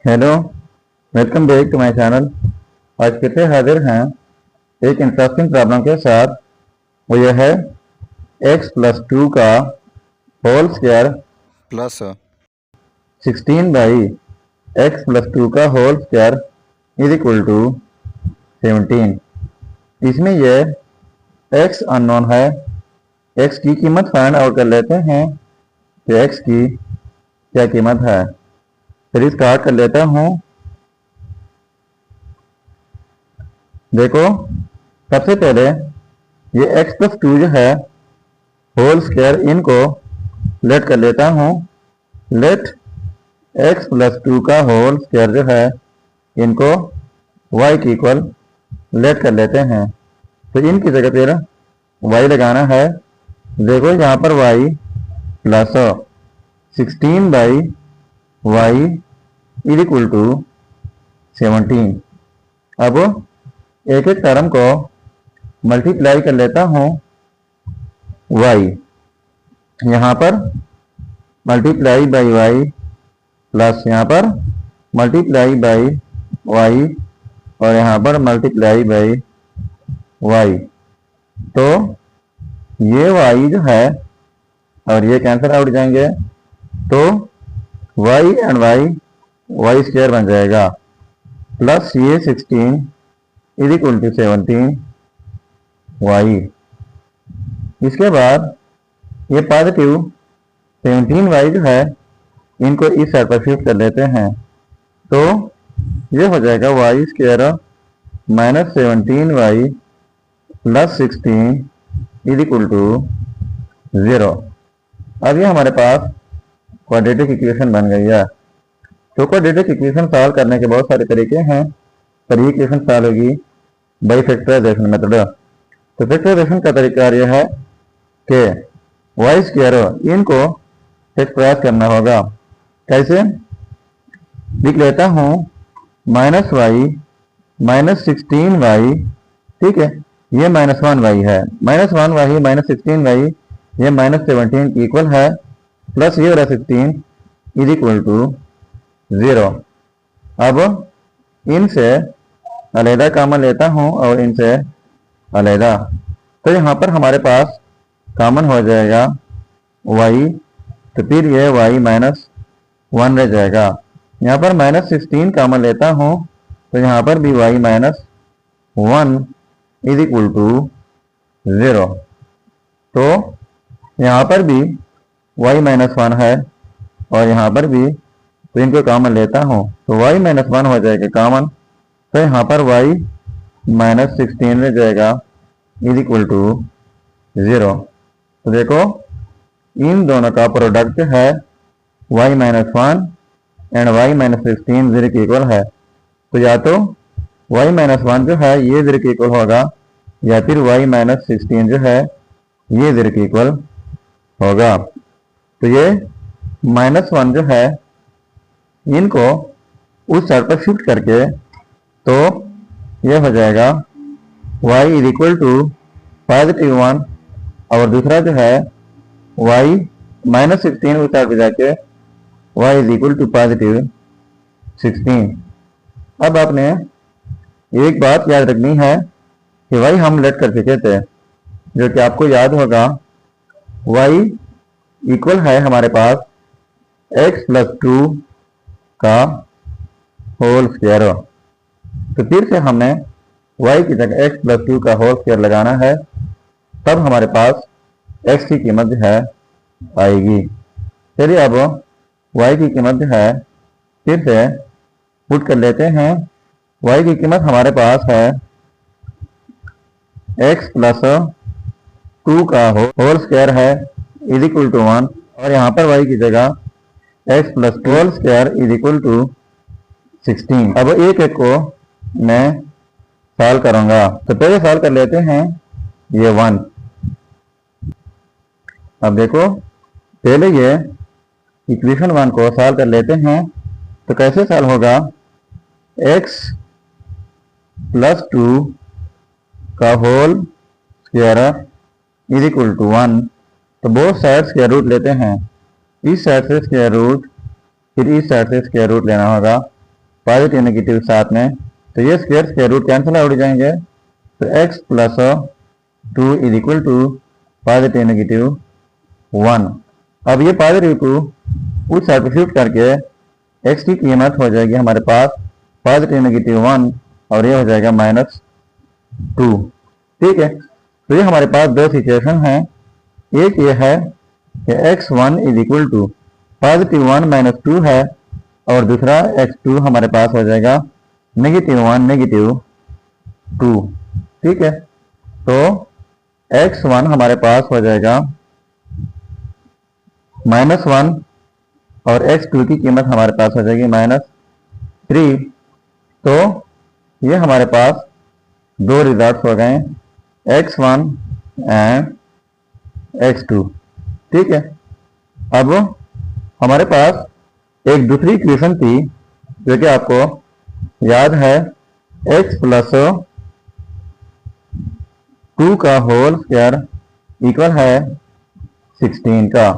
Hello, welcome back to my channel. आज फिर से हाजिर हैं एक इंटरेस्टिंग प्रॉब्लम के साथ। वो यह है x+2 का whole square plus 16 by x+2 का whole square is equal to 17। इसमें यह x अननोन है। x की कीमत फाइंड आउट कर लेते हैं कि x की क्या कीमत है। फिर स्टार्ट कर लेता हूँ। देखो, सबसे पहले ये x+2 जो है होल स्क्वायर, इनको लेट कर लेता हूँ। लेट x+2 का होल स्क्वायर जो है इनको y के इक्वल लेट कर लेते हैं। तो इनकी जगह पर y लगाना है। देखो यहाँ पर y plus 16 by y is equal to 17। अब एक एक टर्म को मल्टीप्लाई कर लेता हूँ। y यहाँ पर मल्टीप्लाई बाई y प्लस यहाँ पर मल्टीप्लाई बाई y और यहाँ पर मल्टीप्लाई बाई y। तो ये y जो है और ये कैंसिल आउट जाएंगे, तो y एंड y स्क्वायर बन जाएगा। प्लस ये 16 इज इक्वल टू 17 y। इसके बाद ये पॉजिटिव 17y जो है इनको इस साइड पर शिफ्ट कर लेते हैं। तो ये हो जाएगा y square minus 17y plus 16 is equal to 0। अब ये हमारे पास क्वाड्रेटिक इक्वेशन बन गई है। तो क्वाड्रेटिक इक्वेशन सॉल्व करने के बहुत सारे तरीके हैं, पर ये इक्वेशन सॉल्व होगी बाई फैक्टराइजेशन मेथड। तो फैक्टराइजेशन का तरीका यह है कि y स्क्वायर इनको फैक्टराइज करना होगा। कैसे? लिख लेता हूँ माइनस वाई माइनस 16y, ठीक है, ये माइनस 1y है, माइनस 1y माइनस 16y ये माइनस 17 की इक्वल है, प्लस ये वाला 16 इज इक्वल टू 0। अब इनसे अलहदा कॉमन लेता हूँ और इनसे अलहदा, तो यहाँ पर हमारे पास कॉमन हो जाएगा y, तो फिर ये y माइनस 1 रह जाएगा। यहाँ पर माइनस 16 कॉमन लेता हूँ, तो यहाँ पर भी y minus 1 is equal to 0। तो यहाँ पर भी y माइनस 1 है और यहाँ पर भी, तो इनको कॉमन लेता हूँ तो y माइनस 1 हो जाएगा कॉमन। तो यहाँ पर y माइनस 16 रह जाएगा इज इक्वल टू 0। तो देखो इन दोनों का प्रोडक्ट है y minus 1 and y minus 16 0 के इक्वल है। तो या तो y माइनस 1 जो है ये 0 के इक्वल होगा, या फिर y माइनस 16 जो है ये 0 के इक्वल होगा। तो ये माइनस 1 जो है इनको उस साइड पर शिफ्ट करके, तो ये हो जाएगा y is equal to positive 1 और दूसरा जो है y माइनस 16 उस साइड पर जाके y is equal to positive 16। अब आपने एक बात याद रखनी है कि y हम लेट कर चुके थे, जो कि आपको याद होगा y इक्वल है हमारे पास x+2 का होल स्क्वायर। तो फिर से हमने y की जगह x+2 का होल स्क्वायर लगाना है, तब हमारे पास x की कीमत जो है आएगी। चलिए अब y की कीमत जो है फिर से पुट कर लेते हैं। y की कीमत हमारे पास है x+2 का होल स्क्वायर है इज इक्वल टू 1, और यहाँ पर y की जगह x+2 whole square is equal to 16। अब एक एक को मैं सॉल्व करूंगा। तो पहले सॉल्व कर लेते हैं ये 1। अब देखो पहले ये इक्वेशन 1 को सॉल्व कर लेते हैं। तो कैसे सॉल्व होगा? x+2 का whole square is equal to 1। तो बोथ साइड स्क्वायर रूट लेते हैं, इस साइड से स्क्वायर रूट फिर इस साइड से स्क्वायर रूट लेना होगा। पॉजिटिव नेगेटिव साथ में, तो ये स्क्वायर रूट कैंसिल आउट हो जाएंगे। तो x plus 2 is equal to positive negative 1। अब ये पॉजिटिव 2 उस साइड पर शिफ्ट करके x की कीमत हो जाएगी हमारे पास पॉजिटिव नेगेटिव 1 और ये हो जाएगा -2। ठीक है, तो ये हमारे पास दो सिचुएशन हैं। एक ये है कि x1 is equal to positive 1 - 2 है और दूसरा x2 हमारे पास हो जाएगा -1 -2। ठीक है, तो x1 हमारे पास हो जाएगा -1 और x2 की कीमत हमारे पास हो जाएगी -3। तो ये हमारे पास दो रिजल्ट हो गए, x1 एंड x2। ठीक है, अब हमारे पास एक दूसरी इक्वेशन थी जो कि आपको याद है, x प्लस 2 का होल स्क्वायर इक्वल है 16 का।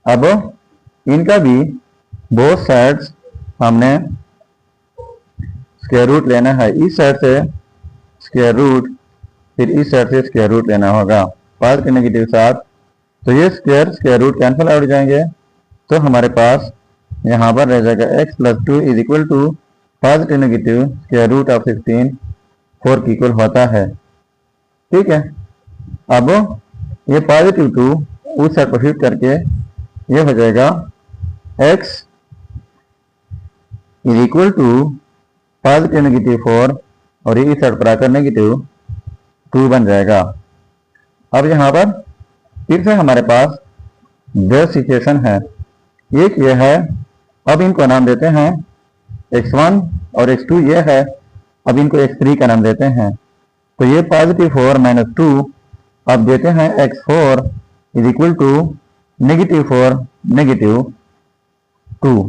अब इनका भी बोथ साइड्स हमने स्क्वायर रूट लेना है। इस साइड से स्क्वायर रूट, फिर इस साइड से स्क्वायर रूट लेना होगा पॉजिटिव नेगेटिव साथ। तो ये स्क्वायर रूट कैंसिल आउट जाएंगे, तो हमारे पास यहाँ पर रह जाएगा x plus 2 is equal to positive negative square root of 16 4 की इक्वल होता है। ठीक है, अब ये पॉजिटिव 2 उस साइड पर शिफ्ट करके ये हो जाएगा x is equal to positive negative 4 और ये इस साइड पर आकर -2 बन जाएगा। अब यहाँ पर फिर से हमारे पास दो सिचुएशन है। एक ये है, अब इनको नाम देते हैं x1 और x2 ये है, अब इनको x3 का नाम देते हैं। तो ये पॉजिटिव 4 - 2 अब देते हैं x4 इज इक्वल टू -4 -2।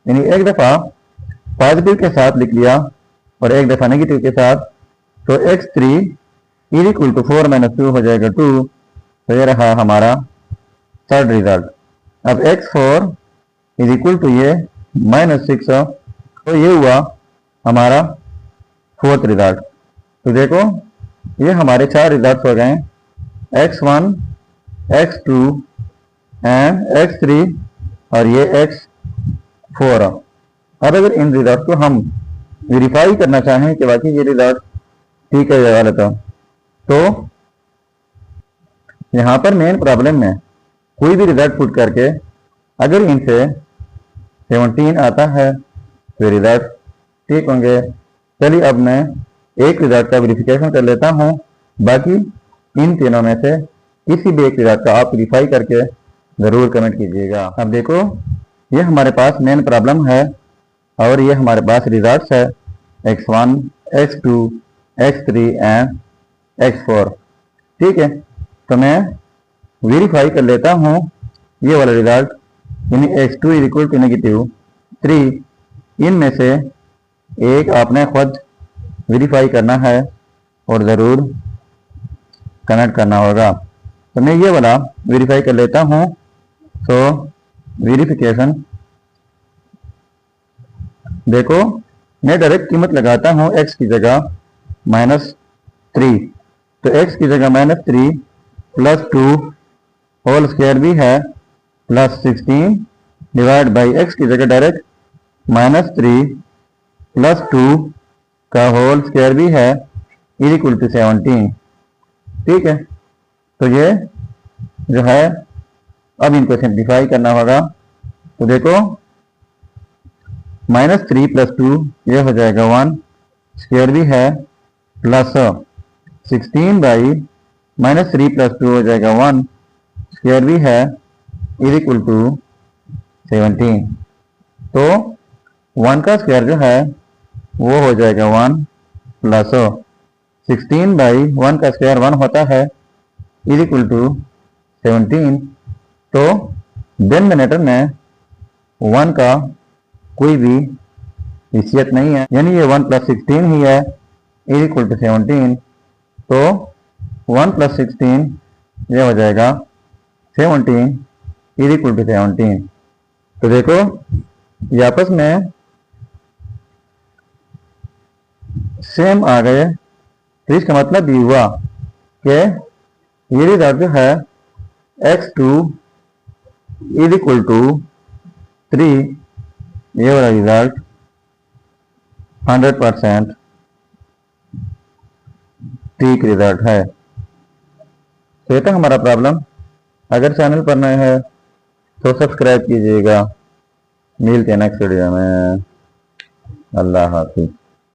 यानी एक दफा पॉजिटिव के साथ लिख लिया और एक दफा नेगेटिव के साथ, तो x3 इज इक्वल टू 4 - 2 हो जाएगा 2। तो ये रहा हमारा थर्ड रिजल्ट। अब x4 इज इक्वल टू ये -6, तो ये हुआ हमारा फोर्थ रिजल्ट। तो देखो ये हमारे 4 रिजल्ट हो गए, x1 x2 एंड x3 और ये x4। अब अगर इन रिजल्ट को हम वेरीफाई करना चाहें कि वाकई ये रिजल्ट ठीक है या गलत है, तो यहाँ पर मेन प्रॉब्लम में कोई भी रिजल्ट पुट करके अगर इनसे 17 आता है तो रिजल्ट ठीक होंगे। चलिए अब मैं एक रिजल्ट का वेरिफिकेशन कर लेता हूँ, बाकी इन तीनों में से किसी भी एक रिजल्ट का आप वेरीफाई करके ज़रूर कमेंट कीजिएगा। अब देखो ये हमारे पास मेन प्रॉब्लम है और ये हमारे पास रिजल्ट्स है x1 x2 x3 and x4। ठीक है, तो मैं वेरीफाई कर लेता हूँ ये वाला रिजल्ट, यानी x2 इज इक्वल टू -3। इनमें से एक आपने खुद वेरीफाई करना है और ज़रूर कनेक्ट करना होगा। तो मैं ये वाला वेरीफाई कर लेता हूँ। सो वेरिफिकेशन, देखो मैं डायरेक्ट कीमत लगाता हूँ x की जगह -3, तो x की जगह -3 + 2 होल स्क्वायर भी है +16 डिवाइड बाई x की जगह डायरेक्ट -3 + 2 का होल स्क्वायर भी है इज इक्वल टू 17। ठीक है, तो ये जो है अब इनको सिंप्लीफाई करना होगा। तो देखो -3 + 2 ये हो जाएगा 1, स्क्वायर भी है +16 बाई -3 + 2 हो जाएगा 1, स्क्वायर भी है इज इक्वल टू 17। तो 1 का स्क्वायर जो है वो हो जाएगा 1 + 16 बाई 1 का स्क्वायर 1 होता है इज इक्वल टू 17। तो डिनोमिनेटर में 1 का कोई भी हैसियत नहीं है, यानी ये 1 + 16 ही है इज इक्वल टू 17। तो 1 + 16 ये हो जाएगा 17 इज इक्वल टू 17। तो देखो ये आपस में सेम आ गए, तो इसका मतलब ये हुआ कि ये रिजल्ट जो है x2 इज इक्वल टू 3, ये वाला रिजल्ट 100% ठीक रिजल्ट है। तो ये तक हमारा प्रॉब्लम। अगर चैनल पर नए हैं तो सब्सक्राइब कीजिएगा। मिलते हैं नेक्स्ट वीडियो में। अल्लाह हाफिज।